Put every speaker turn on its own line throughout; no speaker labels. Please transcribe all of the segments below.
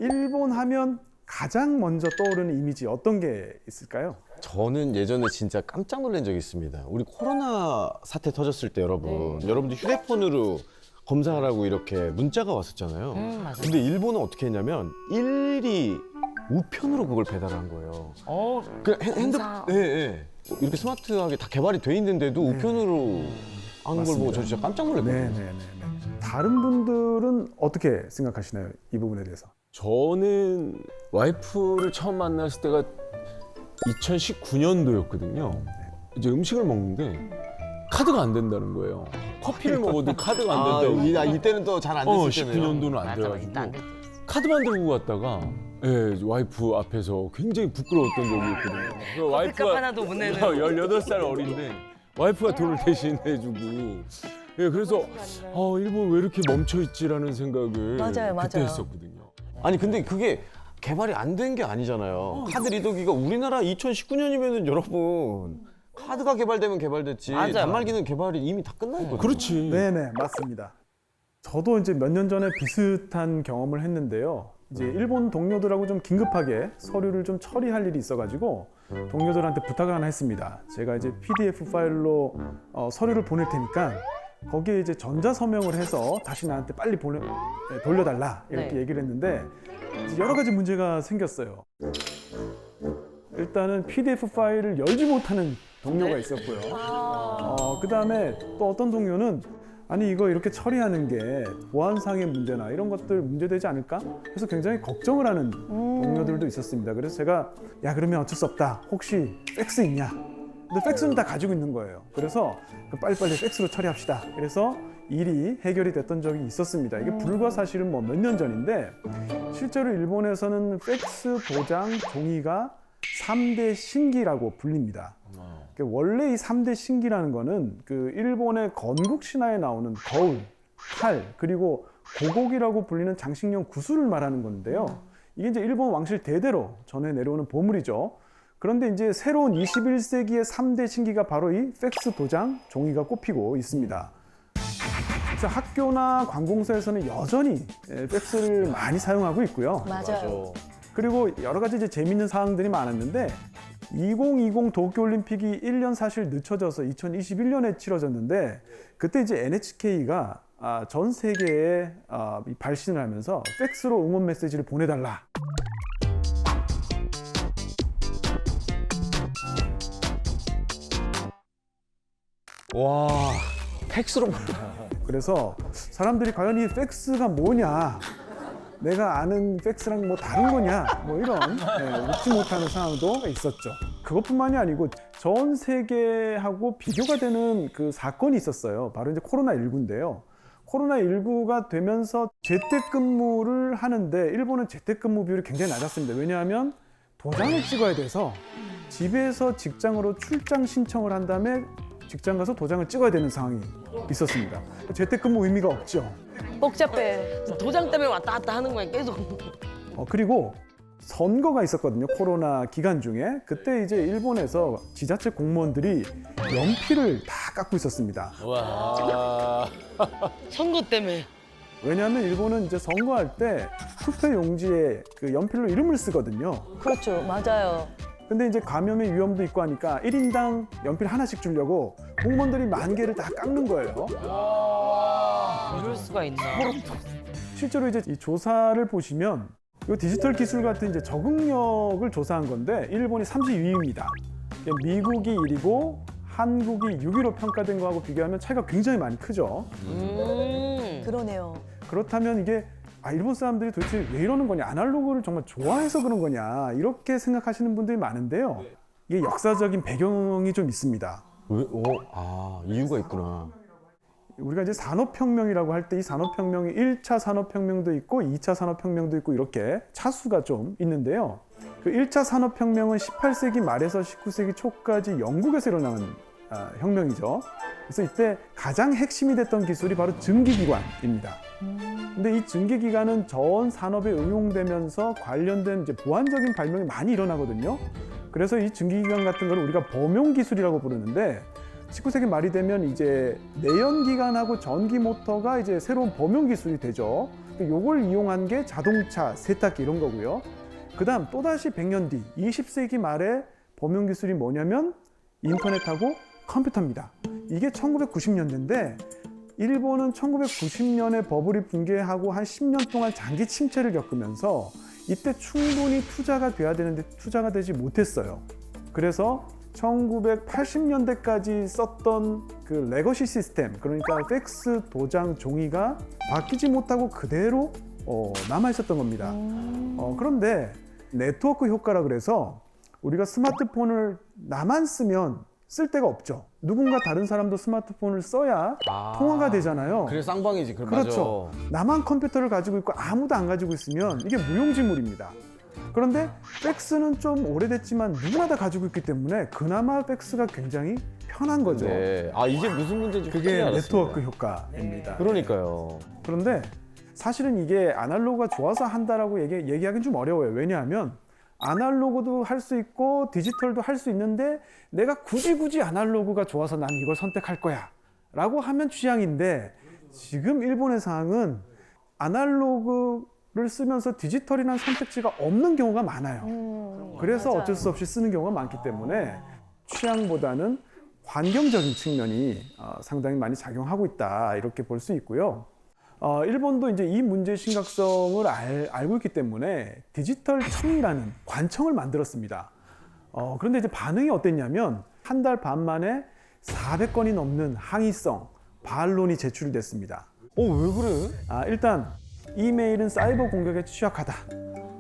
일본 하면 가장 먼저 떠오르는 이미지 어떤 게 있을까요?
저는 예전에 진짜 깜짝 놀란 적이 있습니다. 우리 코로나 사태 터졌을 때 여러분들 휴대폰으로 검사하라고 이렇게 문자가 왔었잖아요.
맞아요.
근데 일본은 어떻게 했냐면 일일이 우편으로 그걸 배달한 거예요. 그
공사.
이렇게 스마트하게 다 개발이 돼 있는데도 우편으로 한 걸 보고 저 진짜 깜짝 놀랐거든요.
네네네. 다른 분들은 어떻게 생각하시나요? 이 부분에 대해서.
저는 와이프를 처음 만났을 때가 2019년도였거든요. 이제 음식을 먹는데 카드가 안 된다는 거예요. 커피를 먹어도 카드가 안 된다고.
이때는 또 잘 안 됐을 때네요.
19년도는 안 돼가지고 카드만 들고 갔다가 와이프 앞에서 굉장히 부끄러웠던 적이 있거든요. 그
커피값 하나도 못 내는.
18살 어린데 와이프가 돈을 대신해주고 그래서 일본 왜 이렇게 멈춰있지라는 생각을
맞아요.
그때 했었거든요.
아니 근데 그게 개발이 안 된 게 아니잖아요. 카드 리더기가 우리나라 2019년이면은 여러분 카드가 개발되면 개발됐지.
맞아요.
단말기는 개발이 이미 다 끝나 있거든요.
그렇지.
네네, 맞습니다. 저도 이제 몇 년 전에 비슷한 경험을 했는데요. 이제 일본 동료들하고 좀 긴급하게 서류를 좀 처리할 일이 있어가지고 동료들한테 부탁을 하나 했습니다. 제가 이제 PDF 파일로 서류를 보낼 테니까 거기에 이제 전자 서명을 해서 다시 나한테 빨리 돌려달라 이렇게
네.
얘기를 했는데 이제 여러 가지 문제가 생겼어요. 일단은 PDF 파일을 열지 못하는 동료가 있었고요. 그 다음에 또 어떤 동료는 아니 이거 이렇게 처리하는 게 보안상의 문제나 이런 것들 문제되지 않을까? 그래서 굉장히 걱정을 하는 동료들도 있었습니다. 그래서 제가 야 그러면 어쩔 수 없다. 혹시 팩스 있냐? 근데 팩스는 다 가지고 있는 거예요. 그래서 빨리빨리 팩스로 처리합시다. 그래서 일이 해결이 됐던 적이 있었습니다. 이게 불과 사실은 뭐 몇 년 전인데 실제로 일본에서는 팩스 도장 종이가 3대 신기라고 불립니다. 원래 이 3대 신기라는 거는 그 일본의 건국 신화에 나오는 거울, 칼, 그리고 고곡이라고 불리는 장식용 구슬을 말하는 건데요. 이게 이제 일본 왕실 대대로 전해 내려오는 보물이죠. 그런데 이제 새로운 21세기의 3대 신기가 바로 이 팩스 도장 종이가 꼽히고 있습니다. 그래서 학교나 관공서에서는 여전히 팩스를 많이 사용하고 있고요.
맞아요.
그리고 여러 가지 이제 재밌는 사항들이 많았는데 2020 도쿄올림픽이 1년 사실 늦춰져서 2021년에 치러졌는데 그때 이제 NHK가 전 세계에 발신을 하면서 팩스로 응원 메시지를 보내달라.
와 팩스로
그래서 사람들이 과연 이 팩스가 뭐냐, 내가 아는 팩스랑 뭐 다른 거냐, 뭐 이런 웃지 못하는 상황도 있었죠. 그것뿐만이 아니고 전 세계하고 비교가 되는 그 사건이 있었어요. 바로 이제 코로나19인데요. 코로나19가 되면서 재택근무를 하는데 일본은 재택근무 비율이 굉장히 낮았습니다. 왜냐하면 도장을 찍어야 돼서 집에서 직장으로 출장 신청을 한 다음에 직장 가서 도장을 찍어야 되는 상황이 있었습니다. 재택근무 의미가 없죠.
복잡해.
도장 때문에 왔다 갔다 하는 거야 계속.
그리고 선거가 있었거든요. 코로나 기간 중에. 그때 이제 일본에서 지자체 공무원들이 연필을 다 깎고 있었습니다.
와.
선거 때문에.
왜냐하면 일본은 이제 선거할 때 투표 용지에 그 연필로 이름을 쓰거든요.
그렇죠. 맞아요.
근데 이제 감염의 위험도 있고 하니까 1인당 연필 하나씩 주려고 공무원들이 10,000개를 다 깎는 거예요.
이럴 수가 있나?
실제로 이제 이 조사를 보시면 이 디지털 기술 같은 이제 적응력을 조사한 건데 일본이 32위입니다. 미국이 1위고 한국이 6위로 평가된 거하고 비교하면 차이가 굉장히 많이 크죠.
그러네요.
그렇다면 이게 일본 사람들이 도대체 왜 이러는 거냐, 아날로그를 정말 좋아해서 그런 거냐 이렇게 생각하시는 분들이 많은데요. 이게 역사적인 배경이 좀 있습니다.
왜? 이유가 있구나.
우리가 이제 산업혁명이라고 할 때 이 산업혁명이 1차 산업혁명도 있고 2차 산업혁명도 있고 이렇게 차수가 좀 있는데요. 그 1차 산업혁명은 18세기 말에서 19세기 초까지 영국에서 일어난 혁명이죠. 그래서 이때 가장 핵심이 됐던 기술이 바로 증기기관입니다. 근데 이 증기기관은 전 산업에 응용되면서 관련된 이제 보완적인 발명이 많이 일어나거든요. 그래서 이 증기기관 같은 걸 우리가 범용기술이라고 부르는데 19세기 말이 되면 이제 내연기관하고 전기모터가 이제 새로운 범용기술이 되죠. 요걸 이용한 게 자동차, 세탁기 이런 거고요. 그다음 또다시 100년 뒤 20세기 말에 범용 기술이 뭐냐면 인터넷하고 컴퓨터입니다. 이게 1990년대인데 일본은 1990년에 버블이 붕괴하고 한 10년 동안 장기 침체를 겪으면서 이때 충분히 투자가 돼야 되는데 투자가 되지 못했어요. 그래서 1980년대까지 썼던 그 레거시 시스템, 그러니까 팩스 도장 종이가 바뀌지 못하고 그대로 남아 있었던 겁니다. 그런데 네트워크 효과라 그래서 우리가 스마트폰을 나만 쓰면 쓸 데가 없죠. 누군가 다른 사람도 스마트폰을 써야 통화가 되잖아요.
그래 쌍방이지.
그렇죠. 나만 컴퓨터를 가지고 있고 아무도 안 가지고 있으면 이게 무용지물입니다. 그런데 팩스는 좀 오래됐지만 누구나 다 가지고 있기 때문에 그나마 팩스가 굉장히 편한 거죠.
네. 아 이게 무슨 문제인지
그게
확실히
네트워크
알았습니다.
효과입니다.
그러니까요.
그런데 사실은 이게 아날로그가 좋아서 한다라고 얘기하기는 좀 어려워요. 왜냐하면 아날로그도 할 수 있고 디지털도 할 수 있는데 내가 굳이 아날로그가 좋아서 난 이걸 선택할 거야 라고 하면 취향인데 지금 일본의 상황은 아날로그를 쓰면서 디지털이라는 선택지가 없는 경우가 많아요. 그래서
맞아요.
어쩔 수 없이 쓰는 경우가 많기 때문에 취향보다는 환경적인 측면이 상당히 많이 작용하고 있다 이렇게 볼 수 있고요. 일본도 이제 이 문제의 심각성을 알고 있기 때문에 디지털 청이라는 관청을 만들었습니다. 그런데 이제 반응이 어땠냐면 한 달 반 만에 400건이 넘는 항의성, 반론이 제출됐습니다.
왜 그래?
일단 이메일은 사이버 공격에 취약하다,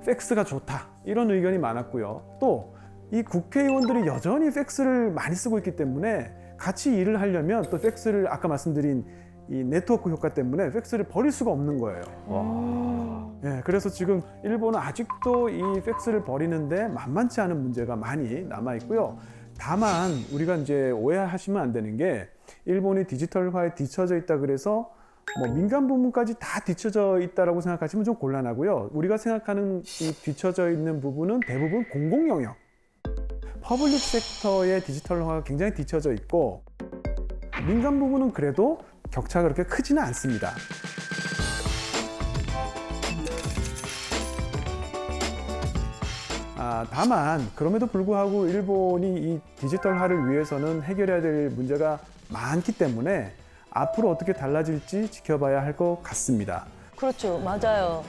팩스가 좋다 이런 의견이 많았고요. 또 이 국회의원들이 여전히 팩스를 많이 쓰고 있기 때문에 같이 일을 하려면 또 팩스를 아까 말씀드린 이 네트워크 효과 때문에 팩스를 버릴 수가 없는 거예요. 예, 그래서 지금 일본은 아직도 이 팩스를 버리는데 만만치 않은 문제가 많이 남아 있고요. 다만 우리가 이제 오해하시면 안 되는 게 일본이 디지털화에 뒤처져 있다 그래서 뭐 민간 부문까지 다 뒤처져 있다라고 생각하시면 좀 곤란하고요. 우리가 생각하는 이 뒤처져 있는 부분은 대부분 공공 영역, 퍼블릭 섹터의 디지털화가 굉장히 뒤처져 있고 민간 부분은 그래도 격차가 그렇게 크지는 않습니다. 다만 그럼에도 불구하고 일본이 이 디지털화를 위해서는 해결해야 될 문제가 많기 때문에 앞으로 어떻게 달라질지 지켜봐야 할 것 같습니다.
그렇죠. 맞아요.